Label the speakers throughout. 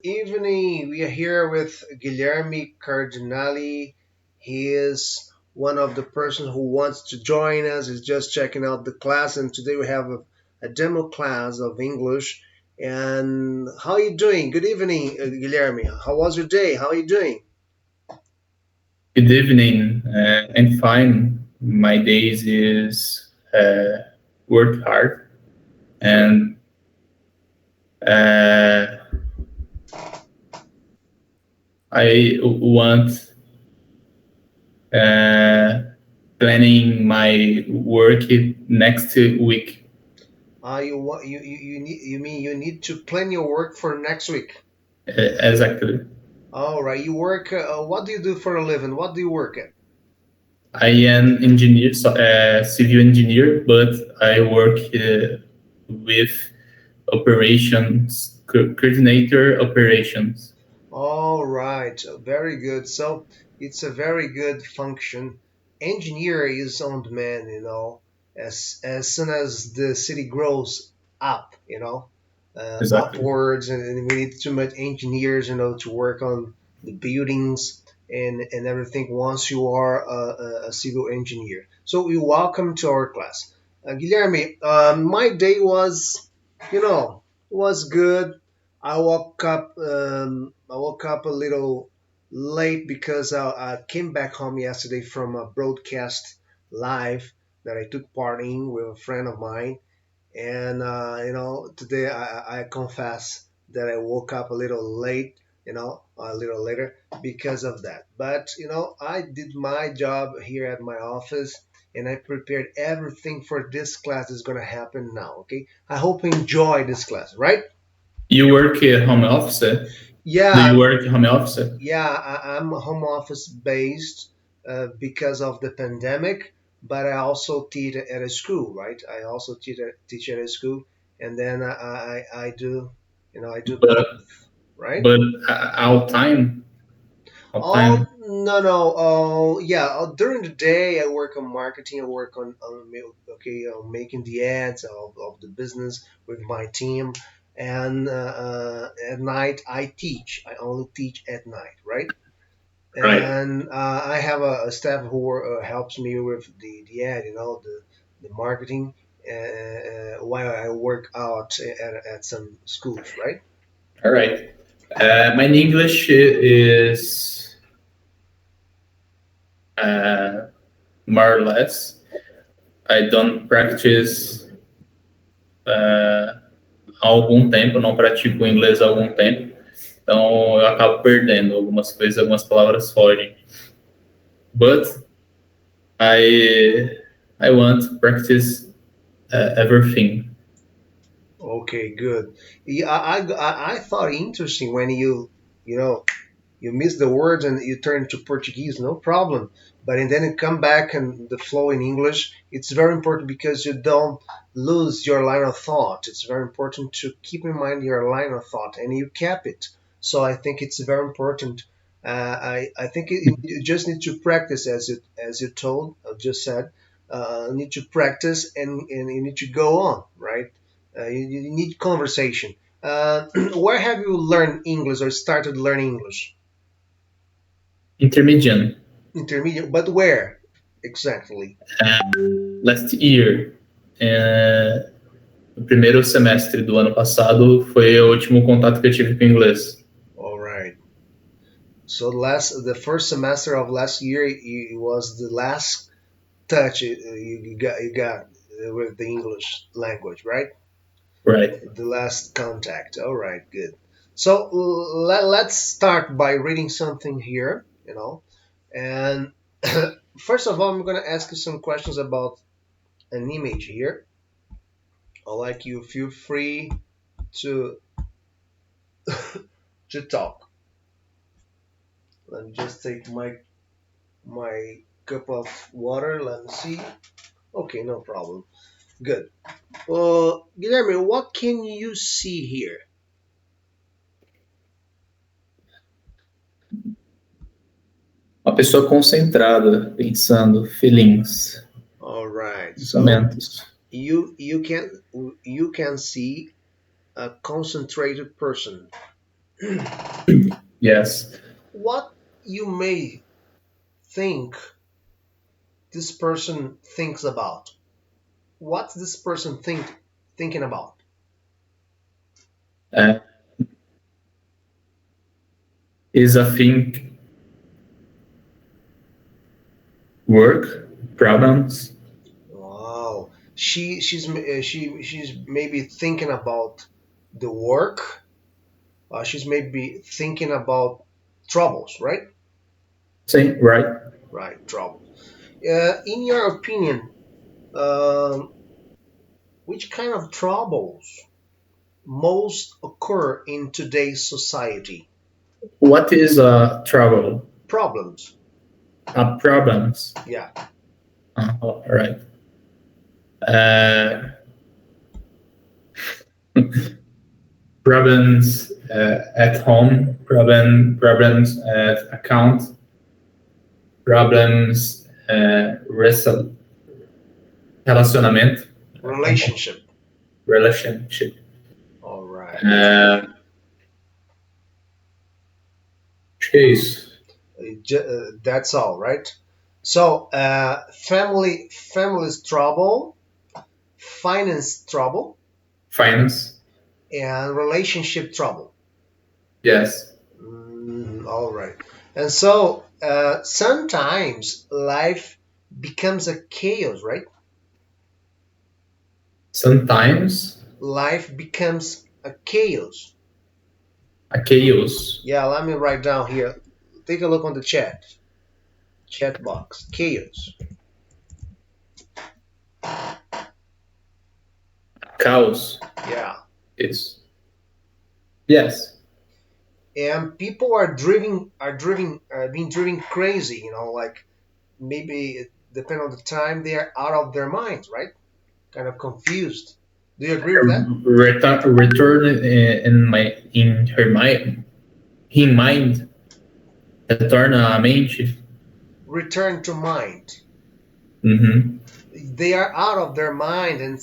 Speaker 1: Evening. We are here with Guilherme Cardinali. He is one of the person who wants to join us. He's just checking out the class, and today we have a demo class of English. And how are you doing? Good evening, Guilherme. How was your day? How are you doing?
Speaker 2: Good evening. I'm fine. My days is work hard
Speaker 1: Good.
Speaker 2: and uh, I want uh, planning my work next week.
Speaker 1: You mean you need to plan your work for next week?
Speaker 2: Exactly.
Speaker 1: All right. You work. What do you do for a living? What do you work at?
Speaker 2: I am engineer, civil engineer, but I work with operations coordinator operations.
Speaker 1: All right, very good. So it's a very good function. Engineer is on demand, as soon as the city grows up,
Speaker 2: Exactly.
Speaker 1: upwards, and we need too much engineers, to work on the buildings and everything. Once you are a civil engineer, so we welcome to our class, Guilherme. My day was good. I woke up a little late because I came back home yesterday from a broadcast live that I took part in with a friend of mine, and today I confess that I woke up a little late, a little later because of that. But I did my job here at my office, and I prepared everything for this class that's gonna happen now. Okay, I hope you enjoy this class, right?
Speaker 2: You work home office? Do
Speaker 1: Yeah,
Speaker 2: you work home office?
Speaker 1: yeah, I'm home office based because of the pandemic, but I also teach at a school, right? I also teach at a school, and then I do, I do
Speaker 2: But
Speaker 1: both, right?
Speaker 2: but out time, out
Speaker 1: Oh
Speaker 2: time.
Speaker 1: no no oh yeah during the day I work on marketing. I work on making the ads of the business with my team, and at night I teach. I only teach at night, right?
Speaker 2: Right.
Speaker 1: And I have a staff who helps me with the ad, the marketing, while I work out at some schools, right?
Speaker 2: All right. My English is uh, more or less. I don't practice há algum tempo, não pratico inglês há algum tempo. Então eu acabo perdendo algumas coisas, algumas palavras fogem. But I I want to practice everything.
Speaker 1: Okay, good. Yeah, I thought interesting when you know you miss the words and you turn to Portuguese, no problem. But and then you come back and the flow in English, it's very important because you don't lose your line of thought. It's very important to keep in mind your line of thought, and you kept it. So I think it's very important. I think you just need to practice as you told, just said. You need to practice and you need to go on, right? You need conversation. Where have you learned English or started learning English?
Speaker 2: Intermediate.
Speaker 1: Intermediate, but where exactly?
Speaker 2: Last year, no primeiro semestre do ano passado, foi o último contato que eu tive com o inglês.
Speaker 1: All right. So the first semester of last year, it was the last touch you got with the English language, right?
Speaker 2: Right.
Speaker 1: The last contact. All right, good. So let's start by reading something here, and first of all, I'm gonna ask you some questions about an image here. I'd like you feel free to to talk. Let me just take my cup of water. Let me see. Okay, no problem. Good. Guilherme, what can you see here?
Speaker 2: Uma pessoa concentrada, pensando, feelings,
Speaker 1: All right. So
Speaker 2: pensamentos.
Speaker 1: you can see a concentrated person.
Speaker 2: Yes.
Speaker 1: What you may think this person thinks about? What's this person thinking about?
Speaker 2: Uh, is a thing work problems?
Speaker 1: Wow, she's maybe thinking about the work. She's maybe thinking about troubles, right?
Speaker 2: Say right.
Speaker 1: Right, troubles. In your opinion, um, which kind of troubles most occur in today's society?
Speaker 2: What is a trouble?
Speaker 1: Problems.
Speaker 2: Problems.
Speaker 1: Yeah.
Speaker 2: All right. Uh, problems at home, problems at account, problems relacionamento,
Speaker 1: Relationship.
Speaker 2: relationship.
Speaker 1: All right.
Speaker 2: Uh, acho que é isso.
Speaker 1: That's all, right? So, family's trouble, finance trouble,
Speaker 2: Finance.
Speaker 1: and relationship trouble.
Speaker 2: Yes.
Speaker 1: All right. And so, sometimes life becomes a chaos, right?
Speaker 2: Sometimes
Speaker 1: Life becomes a chaos.
Speaker 2: a chaos.
Speaker 1: Yeah, let me write down here. Take a look on the chat box. Chaos.
Speaker 2: Chaos.
Speaker 1: Yeah.
Speaker 2: Is. Yes.
Speaker 1: And people are being driven crazy, like maybe depending on the time they are out of their minds, right? Kind of confused. Do you agree with that?
Speaker 2: Return in her mind. In mind. Retorna a mente.
Speaker 1: Return to mind.
Speaker 2: Uhum.
Speaker 1: They are out of their mind, and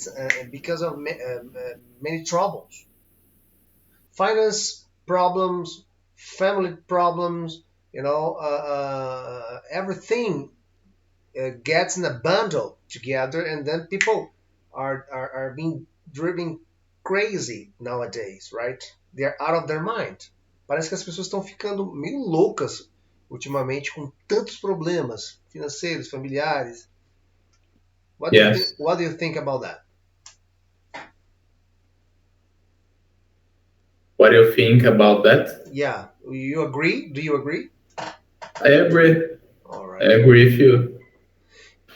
Speaker 1: because of many troubles, finance problems, family problems, everything gets in a bundle together, and then people are being driven crazy nowadays, right? They're out of their mind. Parece que as pessoas estão ficando meio loucas ultimamente com tantos problemas financeiros, familiares. What do you think?
Speaker 2: Yes.
Speaker 1: What do you think about that?
Speaker 2: What do you think about that?
Speaker 1: Yeah, you agree? Do you agree?
Speaker 2: I agree.
Speaker 1: All
Speaker 2: I
Speaker 1: right.
Speaker 2: agree with you.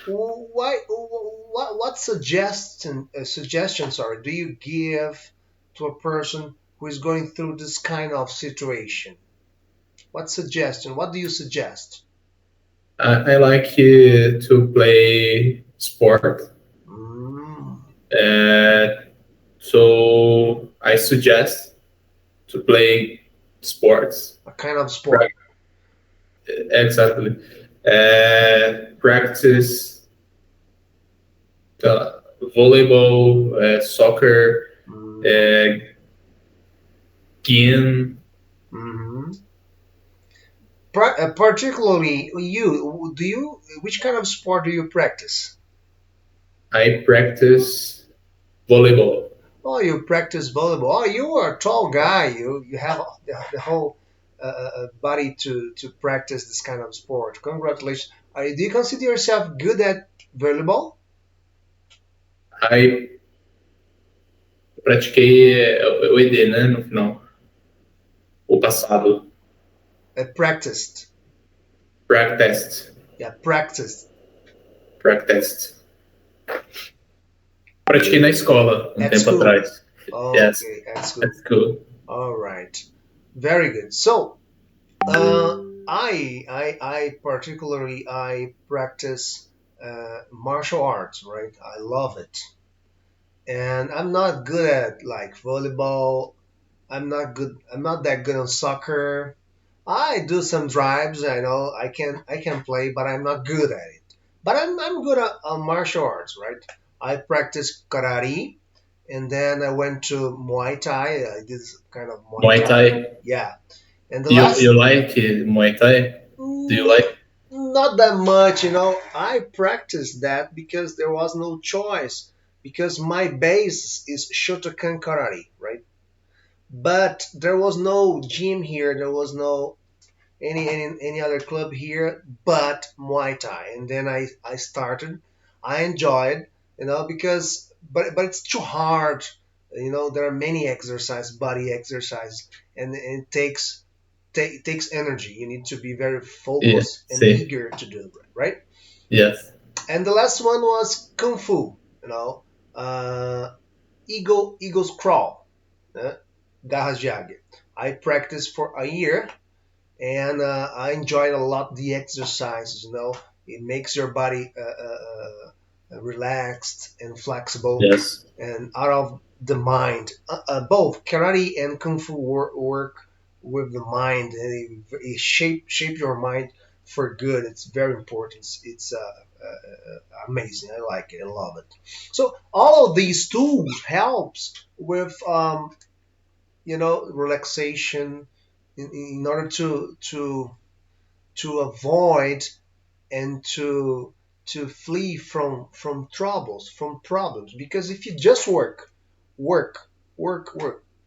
Speaker 1: Why? What suggestions are do you give to a person who is going through this kind of situation? What suggestion? What do you suggest?
Speaker 2: I like to play sport.
Speaker 1: Mm,
Speaker 2: Uh, so I suggest to play sports.
Speaker 1: a kind of sport.
Speaker 2: Exactly. Practice volleyball, soccer,
Speaker 1: Mm,
Speaker 2: uh, skiing.
Speaker 1: mhm. Particularly you, do you? Which kind of sport do you practice?
Speaker 2: I practice volleyball.
Speaker 1: Oh, you practice volleyball. Oh, you are a tall guy. You have the whole body to practice this kind of sport. Congratulations. Do you consider yourself good at volleyball?
Speaker 2: I pratiquei o ED, né, no final. O passado.
Speaker 1: Practiced.
Speaker 2: Practiced.
Speaker 1: Yeah, practiced.
Speaker 2: Practiced. Pratiquei na escola um
Speaker 1: At
Speaker 2: tempo
Speaker 1: school.
Speaker 2: atrás. Yes,
Speaker 1: Okay, at school.
Speaker 2: that's cool.
Speaker 1: All right. Very good. So, I particularly I practice martial arts. Right. I love it, and I'm not good at like volleyball. I'm not good. I'm not that good on soccer. I do some drives. I know I can play, but I'm not good at it. But I'm good at martial arts, right? I practice karate, and then I went to Muay Thai. I did kind of Muay
Speaker 2: Muay
Speaker 1: Thai.
Speaker 2: Thai.
Speaker 1: Yeah, and the
Speaker 2: You
Speaker 1: last,
Speaker 2: like Muay Thai? Do you
Speaker 1: mm,
Speaker 2: like?
Speaker 1: not that much, I practiced that because there was no choice. Because my base is Shotokan Karate, right? But there was no gym here. There was no any other club here but Muay Thai. And then I started. I enjoyed, because but it's too hard. There are many exercise, body exercise, and it takes energy. You need to be very
Speaker 2: Yeah,
Speaker 1: focused and
Speaker 2: see.
Speaker 1: eager to do it, right?
Speaker 2: Yes.
Speaker 1: And the last one was Kung Fu. Uh, Eagle's Crawl, né? Garras de Águia. I practiced for a year, and I enjoyed a lot the exercises. It makes your body relaxed and flexible
Speaker 2: Yes.
Speaker 1: and out of the mind. Both karate and kung fu work with the mind, and it shape your mind for good. It's very important. It's amazing. I like it. I love it. So all of these tools helps with relaxation in order to avoid and to flee from troubles, from problems. Because if you just work work,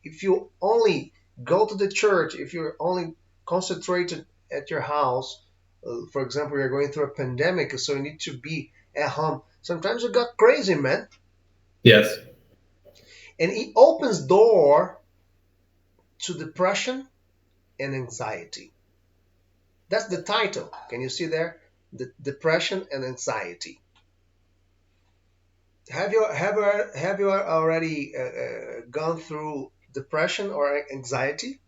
Speaker 1: if you only go to the church, if you're only concentrated at your house, for example, you're going through a pandemic, so you need to be at home. Sometimes you got crazy, man.
Speaker 2: Yes.
Speaker 1: And it opens door to depression and anxiety. That's the title. Can you see there? The depression and anxiety. Have you already gone through depression or anxiety?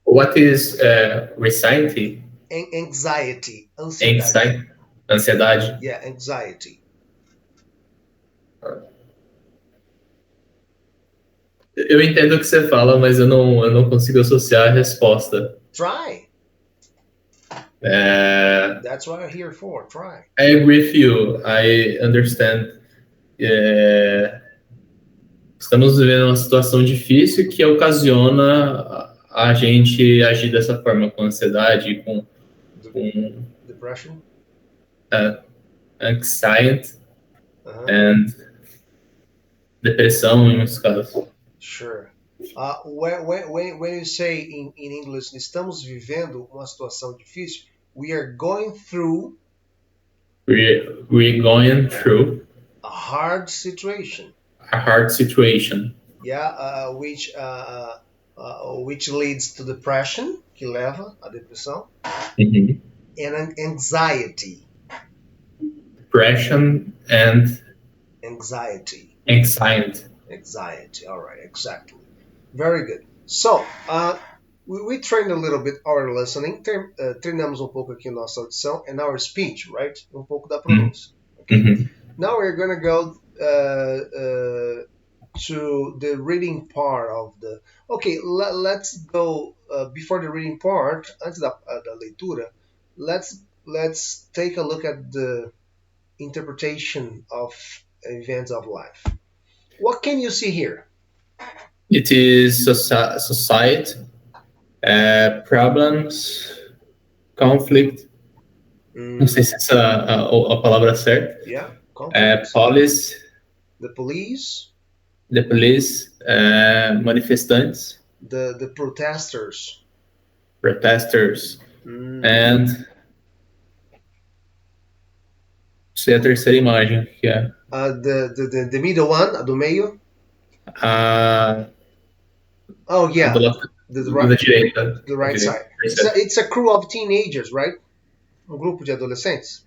Speaker 2: What is anxiety?
Speaker 1: Anxiety, ansiedade.
Speaker 2: Anxiety? Ansiedade?
Speaker 1: Yeah, anxiety.
Speaker 2: Eu entendo o que você fala, mas eu não consigo associar a resposta.
Speaker 1: Try.
Speaker 2: É,
Speaker 1: That's what I'm here for. Try.
Speaker 2: I agree with you. I understand. É, estamos vivendo uma situação difícil que ocasiona a gente agir dessa forma, com ansiedade,
Speaker 1: De-
Speaker 2: com
Speaker 1: Depression.
Speaker 2: uh, anxiety
Speaker 1: Uh-huh.
Speaker 2: and depressão, em muitos casos.
Speaker 1: Sure. When you say in English, estamos vivendo uma situação difícil, we are going through
Speaker 2: We're going through
Speaker 1: a hard situation.
Speaker 2: a hard situation.
Speaker 1: Yeah, which leads to depression, que leva a depressão,
Speaker 2: Mhm.
Speaker 1: and anxiety.
Speaker 2: Depression and
Speaker 1: Anxiety.
Speaker 2: anxiety.
Speaker 1: Anxiety. All right, exactly. Very good. So, we trained a little bit our listening. Treinamos um pouco aqui nossa audição and our speech, right? Um pouco da pronúncia. Okay.
Speaker 2: Mhm.
Speaker 1: Now we're gonna go to the reading part of the. Okay, let's go before the reading part. Antes da leitura, let's take a look at the interpretation of events of life. What can you see here?
Speaker 2: It is society, problems, conflict. Não sei se essa é a palavra certa.
Speaker 1: Yeah, conflict.
Speaker 2: Police,
Speaker 1: The police,
Speaker 2: the police, manifestantes,
Speaker 1: the protesters,
Speaker 2: protesters,
Speaker 1: mm,
Speaker 2: and sei a terceira imagem, que é
Speaker 1: the middle one, a do meio.
Speaker 2: a,
Speaker 1: Oh
Speaker 2: a
Speaker 1: yeah,
Speaker 2: do lado
Speaker 1: the
Speaker 2: da
Speaker 1: right,
Speaker 2: direita.
Speaker 1: the right side. It's a crew of teenagers, right? Um grupo de adolescentes.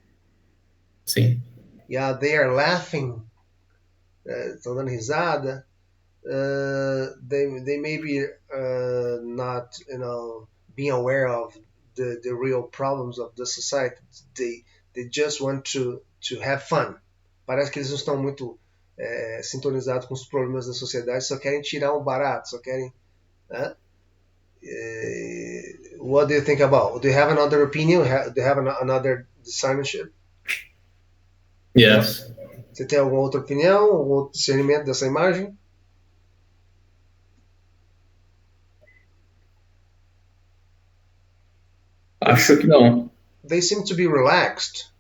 Speaker 2: Sim.
Speaker 1: Yeah, they are laughing. Estão dando risada. They may be not being aware of the real problems of the society. They just want to have fun. Parece que eles não estão muito sintonizados com os problemas da sociedade, só querem tirar um barato, só querem. What do you think about? Do you have another opinion? Do you have another discipleship?
Speaker 2: Yes.
Speaker 1: Você tem alguma outra opinião, algum outro discernimento dessa imagem?
Speaker 2: Acho que não.
Speaker 1: They seem to be relaxed,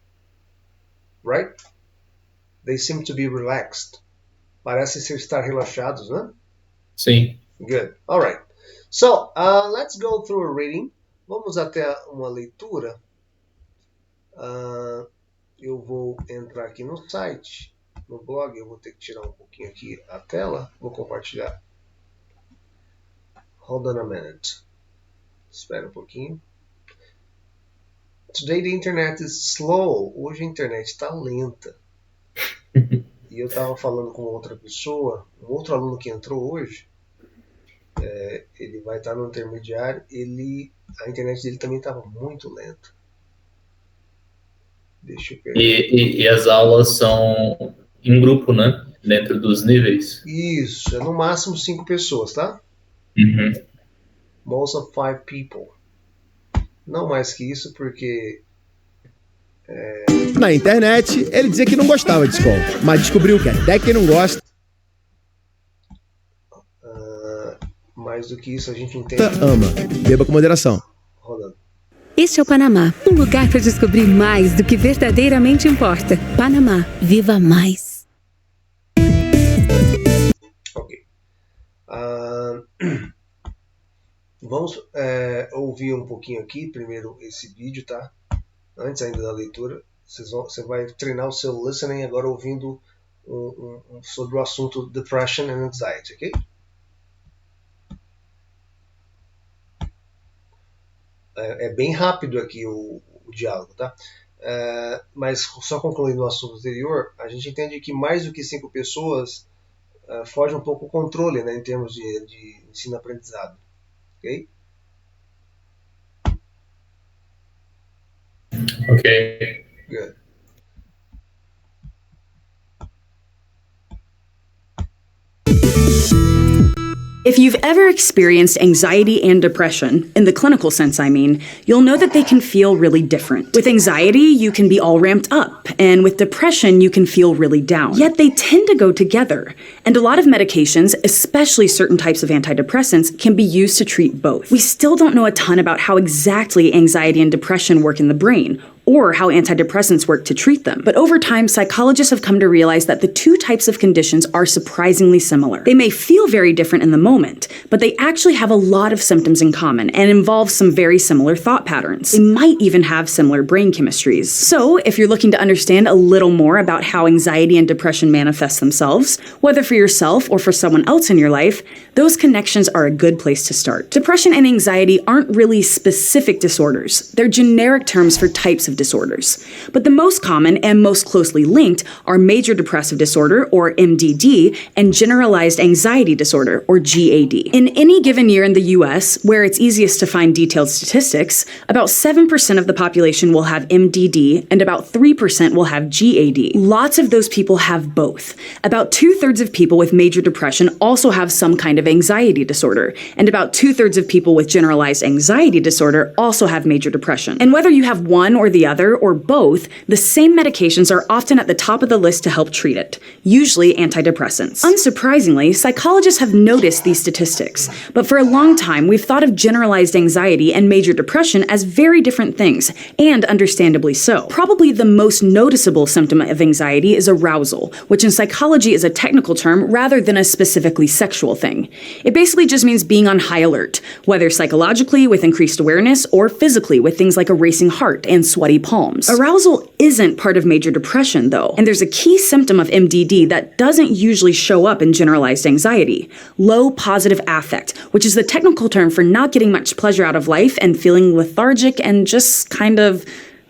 Speaker 1: right? They seem to be relaxed. Parecem estar relaxados, né?
Speaker 2: Sim.
Speaker 1: Good. All right. So, let's go through a reading. Vamos até uma leitura. Eu vou entrar aqui no site, no blog. Eu vou ter que tirar um pouquinho aqui a tela. Vou compartilhar. Hold on a minute. Espera um pouquinho. Today the internet is slow. Hoje a internet está lenta. E eu estava falando com outra pessoa, um outro aluno que entrou hoje. Ele vai estar no intermediário. A internet dele também estava muito lenta. Deixa eu pegar.
Speaker 2: E as aulas são em grupo, né? Dentro dos níveis.
Speaker 1: Isso, é no máximo 5 pessoas, tá?
Speaker 2: Uhum.
Speaker 1: Most of 5 people. Não mais que isso, porque...
Speaker 3: Na internet, ele dizia que não gostava de escola, mas descobriu que até quem não gosta...
Speaker 1: mais do que isso, a gente entende...
Speaker 3: ama. Beba com moderação.
Speaker 1: Rodando.
Speaker 4: Este é o Panamá, um lugar para descobrir mais do que verdadeiramente importa. Panamá, viva mais.
Speaker 1: Ok. Vamos ouvir um pouquinho aqui, primeiro esse vídeo, tá? Antes ainda da leitura. Você vai treinar o seu listening agora ouvindo sobre o assunto Depression and Anxiety, ok? É bem rápido aqui o diálogo, tá? Mas só concluindo o assunto anterior, a gente entende que mais do que 5 pessoas foge um pouco o controle, né, em termos de ensino-aprendizado, ok?
Speaker 2: Ok.
Speaker 1: Good.
Speaker 5: If you've ever experienced anxiety and depression, in the clinical sense I mean, you'll know that they can feel really different. With anxiety, you can be all ramped up, and with depression, you can feel really down. Yet they tend to go together, and a lot of medications, especially certain types of antidepressants, can be used to treat both. We still don't know a ton about how exactly anxiety and depression work in the brain, or how antidepressants work to treat them. But over time, psychologists have come to realize that the two types of conditions are surprisingly similar. They may feel very different in the moment, but they actually have a lot of symptoms in common and involve some very similar thought patterns. They might even have similar brain chemistries. So, if you're looking to understand a little more about how anxiety and depression manifest themselves, whether for yourself or for someone else in your life, those connections are a good place to start. Depression and anxiety aren't really specific disorders. They're generic terms for types of disorders. But the most common and most closely linked are major depressive disorder, or MDD, and generalized anxiety disorder, or GAD. In any given year in the US, where it's easiest to find detailed statistics, about 7% of the population will have MDD and about 3% will have GAD. Lots of those people have both. About 2/3 of people with major depression also have some kind of anxiety disorder, and about 2/3 of people with generalized anxiety disorder also have major depression. And whether you have one or the other, or both, the same medications are often at the top of the list to help treat it, usually antidepressants. Unsurprisingly, psychologists have noticed these statistics, but for a long time we've thought of generalized anxiety and major depression as very different things, and understandably so. Probably the most noticeable symptom of anxiety is arousal, which in psychology is a technical term rather than a specifically sexual thing. It basically just means being on high alert, whether psychologically with increased awareness or physically with things like a racing heart and sweaty palms. Arousal isn't part of major depression, though, and there's a key symptom of MDD that doesn't usually show up in generalized anxiety: low positive affect, which is the technical term for not getting much pleasure out of life and feeling lethargic and just kind of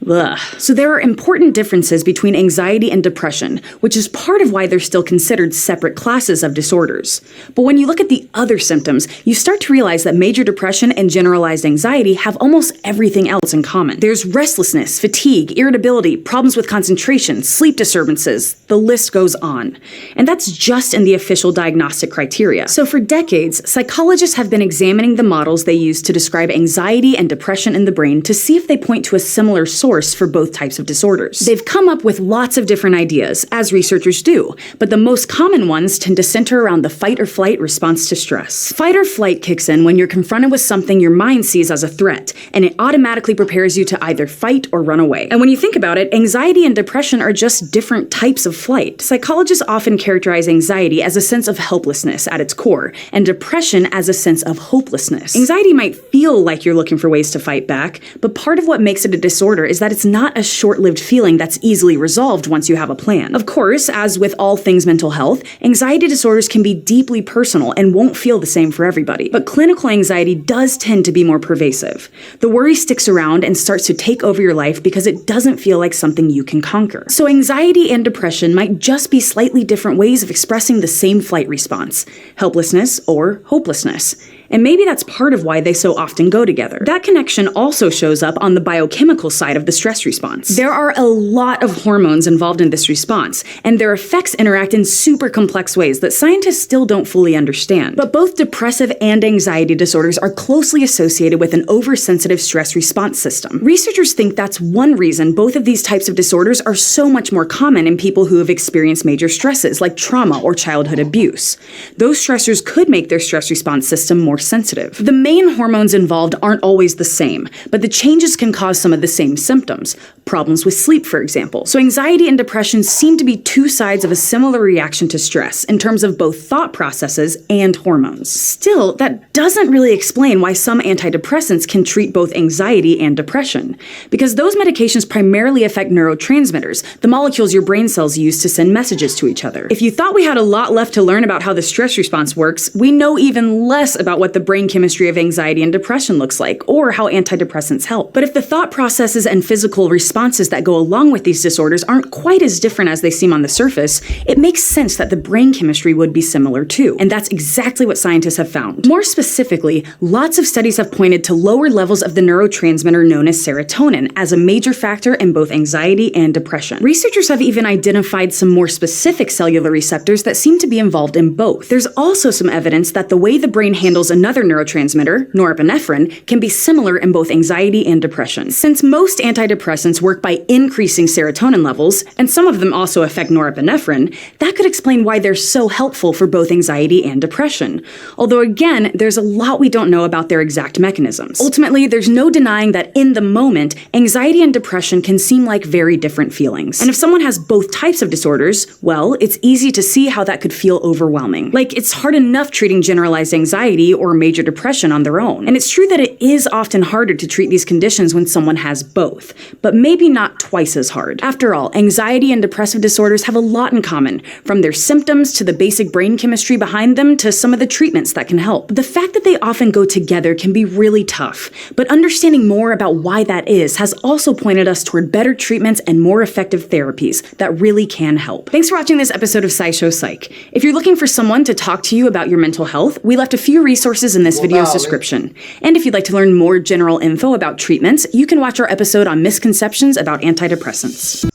Speaker 5: ugh. So there are important differences between anxiety and depression, which is part of why they're still considered separate classes of disorders. But when you look at the other symptoms, you start to realize that major depression and generalized anxiety have almost everything else in common. There's restlessness, fatigue, irritability, problems with concentration, sleep disturbances, the list goes on. And that's just in the official diagnostic criteria. So for decades, psychologists have been examining the models they use to describe anxiety and depression in the brain to see if they point to a similar source source for both types of disorders. They've come up with lots of different ideas, as researchers do, but the most common ones tend to center around the fight or flight response to stress. Fight or flight kicks in when you're confronted with something your mind sees as a threat, and it automatically prepares you to either fight or run away. And when you think about it, anxiety and depression are just different types of flight. Psychologists often characterize anxiety as a sense of helplessness at its core, and depression as a sense of hopelessness. Anxiety might feel like you're looking for ways to fight back, but part of what makes it a disorder is that it's not a short-lived feeling that's easily resolved once you have a plan. Of course, as with all things mental health, anxiety disorders can be deeply personal and won't feel the same for everybody. But clinical anxiety does tend to be more pervasive. The worry sticks around and starts to take over your life because it doesn't feel like something you can conquer. So anxiety and depression might just be slightly different ways of expressing the same flight response: helplessness or hopelessness. And maybe that's part of why they so often go together. That connection also shows up on the biochemical side of the stress response. There are a lot of hormones involved in this response, and their effects interact in super complex ways that scientists still don't fully understand. But both depressive and anxiety disorders are closely associated with an oversensitive stress response system. Researchers think that's one reason both of these types of disorders are so much more common in people who have experienced major stresses like trauma or childhood abuse. Those stressors could make their stress response system more sensitive. The main hormones involved aren't always the same, but the changes can cause some of the same symptoms. Problems with sleep, for example. So anxiety and depression seem to be two sides of a similar reaction to stress in terms of both thought processes and hormones. Still, that doesn't really explain why some antidepressants can treat both anxiety and depression, because those medications primarily affect neurotransmitters, the molecules your brain cells use to send messages to each other. If you thought we had a lot left to learn about how the stress response works, we know even less about what the brain chemistry of anxiety and depression looks like, or how antidepressants help. But if the thought processes and physical responses that go along with these disorders aren't quite as different as they seem on the surface, it makes sense that the brain chemistry would be similar too. And that's exactly what scientists have found. More specifically, lots of studies have pointed to lower levels of the neurotransmitter known as serotonin as a major factor in both anxiety and depression. Researchers have even identified some more specific cellular receptors that seem to be involved in both. There's also some evidence that the way the brain handles another neurotransmitter, norepinephrine, can be similar in both anxiety and depression. Since most antidepressants work by increasing serotonin levels, and some of them also affect norepinephrine, that could explain why they're so helpful for both anxiety and depression. Although again, there's a lot we don't know about their exact mechanisms. Ultimately, there's no denying that in the moment, anxiety and depression can seem like very different feelings. And if someone has both types of disorders, well, it's easy to see how that could feel overwhelming. Like, it's hard enough treating generalized anxiety or major depression on their own. And it's true that it is often harder to treat these conditions when someone has both, but maybe not twice as hard. After all, anxiety and depressive disorders have a lot in common, from their symptoms to the basic brain chemistry behind them to some of the treatments that can help. The fact that they often go together can be really tough, but understanding more about why that is has also pointed us toward better treatments and more effective therapies that really can help. Thanks for watching this episode of SciShow Psych. If you're looking for someone to talk to you about your mental health, we left a few resources in this video's description. And if you'd like to learn more general info about treatments, you can watch our episode on misconceptions about antidepressants.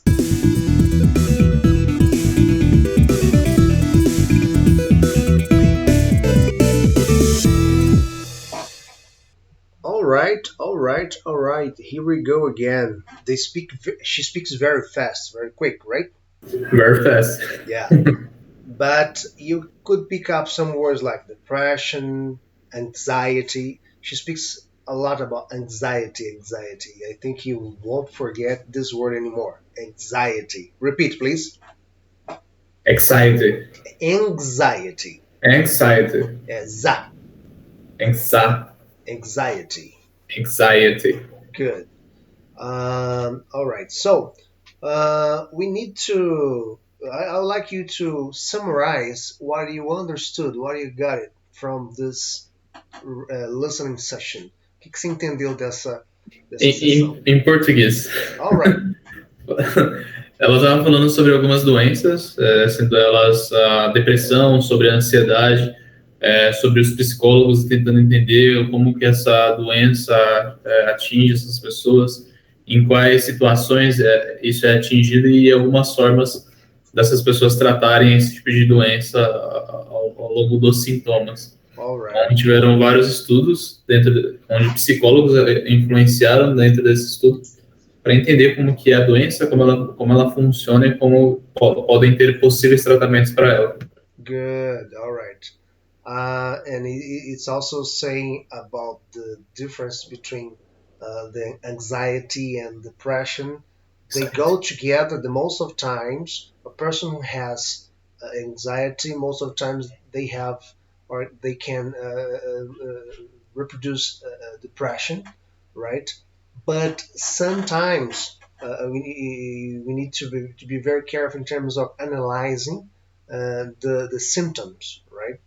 Speaker 1: All right. Here we go again. She speaks very fast, very quick, right?
Speaker 2: Very fast.
Speaker 1: Yeah. But you could pick up some words like depression, anxiety. She speaks a lot about anxiety. I think you won't forget this word anymore. Anxiety. Repeat, please.
Speaker 2: Anxiety.
Speaker 1: Anxiety.
Speaker 2: Anxiety.
Speaker 1: Anxiety.
Speaker 2: Anxiety.
Speaker 1: Good. All right. So we need to. I would like you to summarize what you understood, what you got it from this listening session. O que você entendeu dessa sessão?
Speaker 2: Em português.
Speaker 1: All right.
Speaker 2: Ela estava falando sobre algumas doenças, sendo elas a depressão, sobre a ansiedade, sobre os psicólogos tentando entender como que essa doença atinge essas pessoas, em quais situações isso é atingido e algumas formas dessas pessoas tratarem esse tipo de doença ao longo dos sintomas.
Speaker 1: Right.
Speaker 2: Tiveram vários estudos onde psicólogos influenciaram dentro desse estudo para entender como que é a doença, como ela funciona e como podem ter possíveis tratamentos para ela.
Speaker 1: Good. All right. And it's also saying about the difference between the anxiety and depression. They go together. The most of times, a person who has anxiety, most of times they have or they can reproduce depression, right? But sometimes we need to be very careful in terms of analyzing the symptoms, right?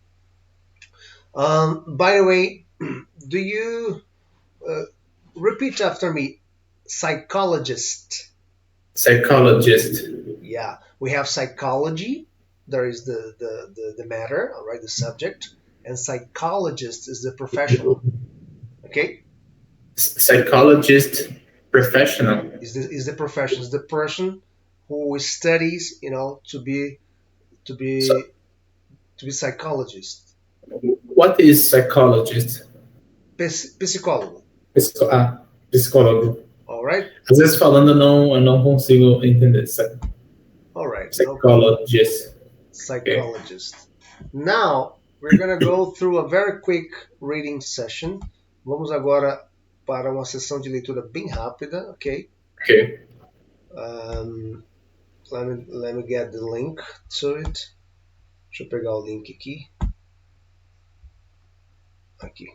Speaker 1: By the way, do you uh, repeat after me? Psychologist.
Speaker 2: Psychologist.
Speaker 1: Yeah, we have psychology. There is the matter, all right, the subject, and psychologist is the professional. Okay,
Speaker 2: Psychologist professional.
Speaker 1: is the profession, is the person who studies, to
Speaker 2: So,
Speaker 1: be to be psychologist,
Speaker 2: what is psychologist?
Speaker 1: psicólogo.
Speaker 2: Psicólogo.
Speaker 1: All right,
Speaker 2: Às vezes falando eu não consigo entender.
Speaker 1: all right, no
Speaker 2: Psychologist.
Speaker 1: psychologist. Now we're gonna go through a very quick reading session. Vamos agora para uma sessão de leitura bem rápida, ok?
Speaker 2: Okay.
Speaker 1: Let me get the link to it. Deixa eu pegar o link aqui. Aqui.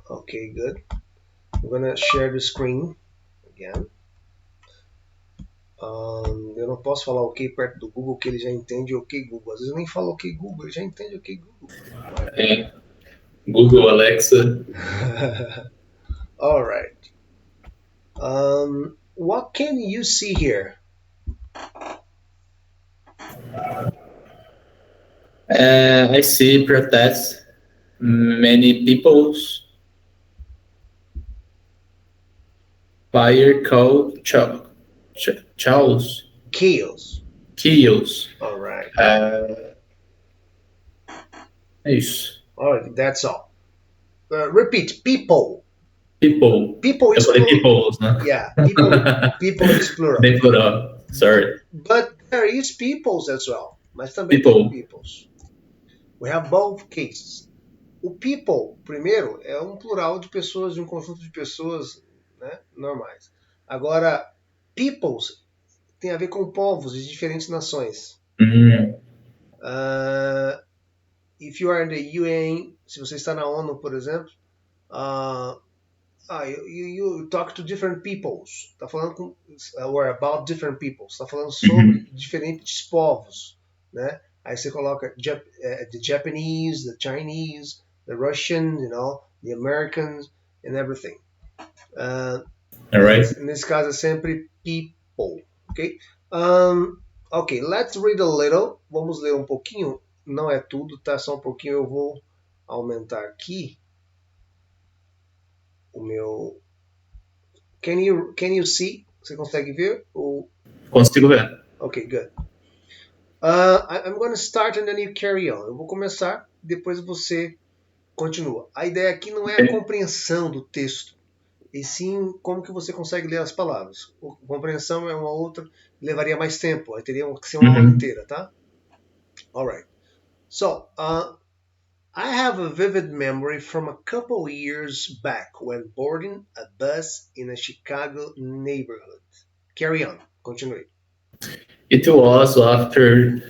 Speaker 1: Okay, good. I'm gonna share the screen again. Eu não posso falar ok perto do Google que ele já entende ok Google. Às vezes eu nem falo ok Google, ele já entende ok Google.
Speaker 2: Google, Alexa.
Speaker 1: All right. What can you see here?
Speaker 2: I see protests. Many people's fire called Charles
Speaker 1: Chaos. All right.
Speaker 2: É isso.
Speaker 1: All right, that's all. Repeat. People.
Speaker 2: People.
Speaker 1: People
Speaker 2: Eu
Speaker 1: is
Speaker 2: falei
Speaker 1: plural.
Speaker 2: peoples, né?
Speaker 1: Yeah, people is plural.
Speaker 2: Bem plural. Sorry.
Speaker 1: But there is peoples as well. Mas também
Speaker 2: People.
Speaker 1: tem peoples. We have both cases. O people, primeiro, é um plural de pessoas, de um conjunto de pessoas, né, normais. Agora, peoples tem a ver com povos de diferentes nações. If you are in the UN, se você está na ONU, por exemplo, you talk to different peoples. Está falando com, or about different peoples. Está falando sobre diferentes povos, né? Aí você coloca the Japanese, the Chinese, the Russian, the Americans, and everything.
Speaker 2: All right.
Speaker 1: Nesse caso é sempre people, ok? Ok, let's read a little. Vamos ler um pouquinho. Não é tudo, tá? Só um pouquinho. Eu vou aumentar aqui o meu. Can you see? Você consegue ver?
Speaker 2: Consigo ver.
Speaker 1: Ok, good. I'm going to start and then you carry on. Eu vou começar, depois você continua. A ideia aqui não é a compreensão do texto, e sim como que você consegue ler as palavras. A compreensão é uma outra, levaria mais tempo, aí teria que ser uma aula inteira, tá? Alright. So, I have a vivid memory from a couple years back when boarding a bus in a Chicago neighborhood. Carry on. Continue.
Speaker 2: It was after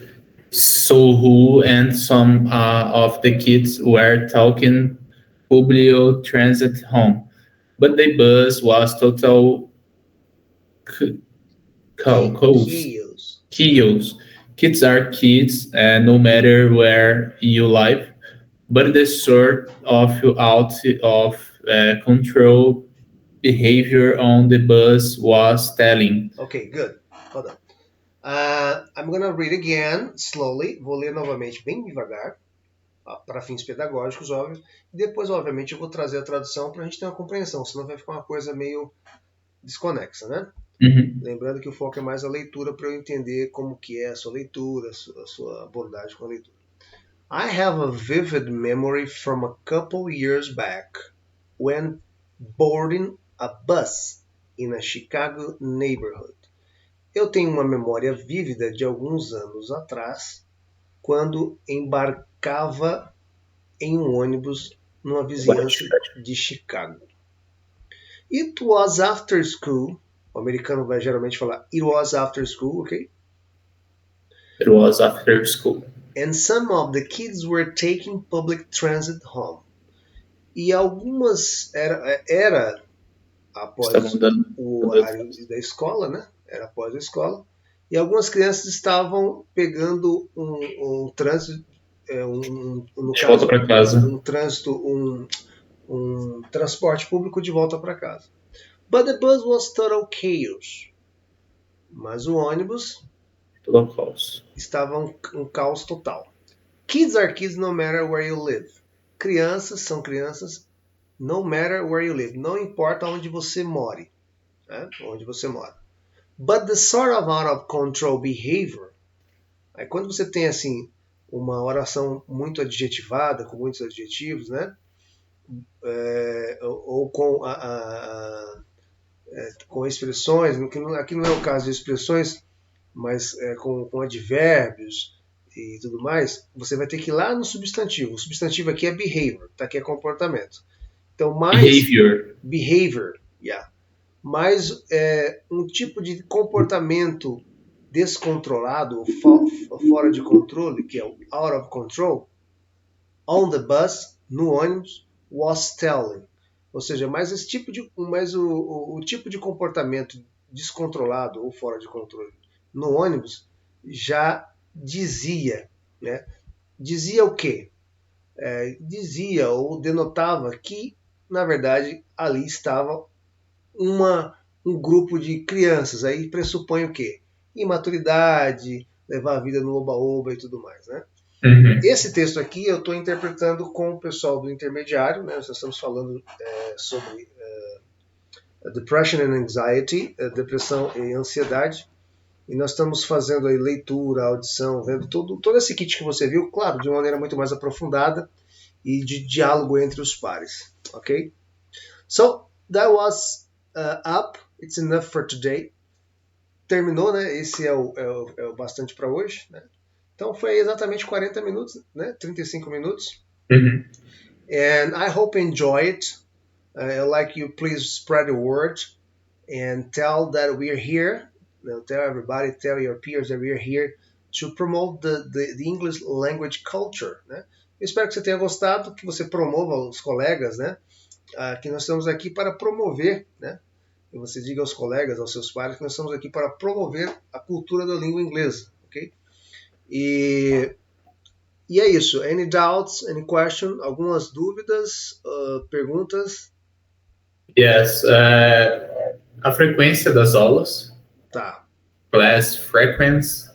Speaker 2: Sohu and some of the kids were talking public transit home, but the bus was total chaos. Kids are kids, no matter where you live, but the sort of out of control behavior on the bus was telling.
Speaker 1: Okay, good. Hold on. I'm gonna read again, slowly. Vou ler novamente bem devagar, para fins pedagógicos, óbvio. E depois, obviamente, eu vou trazer a tradução para a gente ter uma compreensão, senão vai ficar uma coisa meio desconexa, né? Lembrando que o foco é mais a leitura para eu entender como que é a sua leitura, a sua abordagem com a leitura. I have a vivid memory from a couple years back when boarding a bus in a Chicago neighborhood. Eu tenho uma memória vívida de alguns anos atrás, quando embarcava em um ônibus numa vizinhança de Chicago. It was after school. O americano vai geralmente falar it was after school, ok?
Speaker 2: It was after school.
Speaker 1: And some of the kids were taking public transit home. E algumas era após o horário da escola, né? Era após a escola. E algumas crianças estavam pegando um trânsito,
Speaker 2: de volta para casa.
Speaker 1: Um transporte público de volta para casa. But the bus was total chaos. Mas o ônibus estava um caos total. Kids are kids no matter where you live. Crianças são crianças no matter where you live. Não importa onde você more. Né? Onde você mora. But the sort of out of control behavior. Aí quando você tem assim uma oração muito adjetivada, com muitos adjetivos, né? Ou com expressões, aqui não é o caso de expressões, mas com advérbios e tudo mais, você vai ter que ir lá no substantivo. O substantivo aqui é behavior, tá? Aqui é comportamento. Então, behavior, yeah. Mais um tipo de comportamento descontrolado, ou fora de controle, que é o out of control, on the bus, no ônibus, was telling. Ou seja, mais o tipo de comportamento descontrolado ou fora de controle no ônibus já dizia, né? Dizia o quê? Dizia ou denotava que, na verdade, ali estava um grupo de crianças. Aí pressupõe o quê? Imaturidade, levar a vida no oba-oba e tudo mais, né?
Speaker 2: Uhum.
Speaker 1: Esse texto aqui eu estou interpretando com o pessoal do intermediário, né? Nós estamos falando sobre depression and anxiety, depressão e ansiedade, e nós estamos fazendo aí leitura, audição, vendo todo esse kit que você viu, claro, de uma maneira muito mais aprofundada e de diálogo entre os pares, ok? So, that was up, it's enough for today. Terminou, né? Esse é o bastante para hoje, né? Então foi exatamente 40 minutos, né? 35 minutos.
Speaker 2: Uhum.
Speaker 1: And I hope you enjoy it. I'd like you please spread the word and tell that we're here. Tell everybody, tell your peers that we're here to promote the English language culture, né? Eu espero que você tenha gostado, que você promova os colegas, né? Que nós estamos aqui para promover, né? E você diga aos colegas, aos seus pares, que nós estamos aqui para promover a cultura da língua inglesa, ok? E é isso. Any doubts, any question? Algumas dúvidas, perguntas?
Speaker 2: Yes. A frequência das aulas.
Speaker 1: Tá.
Speaker 2: Class frequency.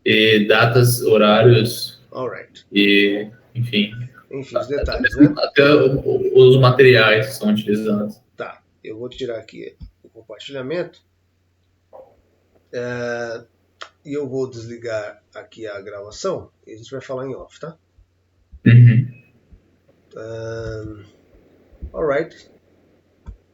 Speaker 2: E datas, horários.
Speaker 1: Alright.
Speaker 2: E, enfim.
Speaker 1: Os detalhes, né?
Speaker 2: Até os materiais que são utilizados.
Speaker 1: Tá. Eu vou tirar aqui o compartilhamento. E eu vou desligar aqui a gravação e a gente vai falar em off, tá?
Speaker 2: Uhum.
Speaker 1: Alright.